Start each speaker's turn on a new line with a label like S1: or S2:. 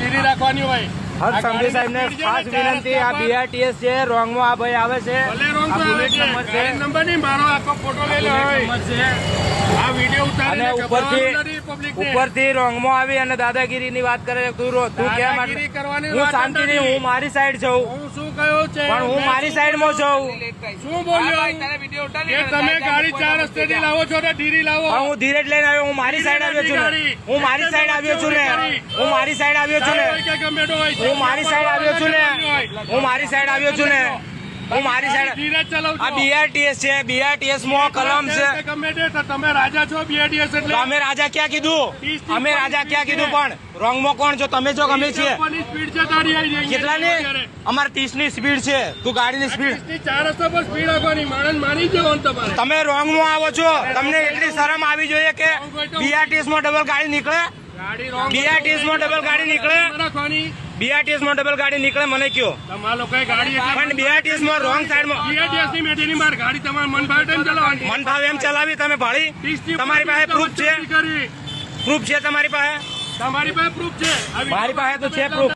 S1: ધીરી રાખવાની હોય।
S2: હર સમજી સાહેબ ને ખાસ વિનંતી, આ BRTS છે, રોંગ માં આ ભાઈ આવે છે,
S1: ભલે રોંગ
S2: આ
S1: આવે
S2: બુલેટ
S1: છે,
S2: નંબર છે,
S1: ગાડી નંબર નહીં, મારો આખો ફોટો લઈ લો
S2: બુલેટ નંબર છે,
S1: આ વિડીયો ઉતારીને
S2: અને ઉપરથી રોંગ માં આવી અને દાદાગીરી ની વાત કરે છે। તું કેમ
S1: દાદાગીરી કરવાની
S2: હું
S1: વાત
S2: શાંતિ
S1: નથી।
S2: નહીં, હું મારી સાઈડ છું,
S1: હું શું કહ્યું છે
S2: પણ હું મારી સાઈડ માં છું।
S1: શું બોલ્યો કે તમે ગાડી 4 રસ્તેથી લાવો છો તો ધીરી લાવો।
S2: હા, હું ધીરે જ લઈને આવ્યો, હું મારી સાઈડ આવ્યો છું ને, હું મારી સાઈડ આવ્યો છું ને, હું મારી સાઈડ આવ્યો છું ને,
S1: કે ગમે તે હોય,
S2: હું મારી સાઈડ આવ્યો છું ને, હું મારી સાઈડ આવ્યો છું ને, હું મારી સાઈડ।
S1: ધીરે જ ચલાવજો।
S2: આ BRTS છે, BRTS માં કલમ છે,
S1: ગમે તે તો તમે રાજા છો BRTS એટલે।
S2: અમે રાજા ક્યાં કીધું, અમે રાજા ક્યાં કીધું, પણ રોંગ માં કોણ છો તમે? છો અમે છીએ
S1: સ્પીડ છે તારી આવી
S2: કેટલાની? અમારે 30 ની સ્પીડ છે, તું ગાડીની સ્પીડ
S1: 4 રસ્તા પર સ્પીડ આપવાની, માણસ માની જવાનું તમારે।
S2: તમે રોંગ માં આવો છો, તમને એટલી શરમ આવી જોઈએ કે BRTS માં ડબલ ગાડી નીકળે,
S1: ગાડી રોંગ
S2: BRTS માં ડબલ ગાડી નીકળે,
S1: રાખવાની।
S2: BRTS માં ડબલ ગાડી નીકળે, મને કયો?
S1: તમારા લોકોએ ગાડી એટલે
S2: પણ BRTS માં રોંગ સાઈડ માં
S1: BRTS ની મેઠીની બહાર ગાડી તમારે મન ભાવે તેમ ચલાવવાની।
S2: મન ભાવે એમ ચલાવી તમે ભાળી?
S1: 30 ની
S2: તમારી પાસે પ્રૂફ છે?
S1: કરી।
S2: પ્રૂફ છે તમારી પાસે?
S1: તમારી પાસે પ્રૂફ છે?
S2: મારી પાસે તો છે પ્રૂફ।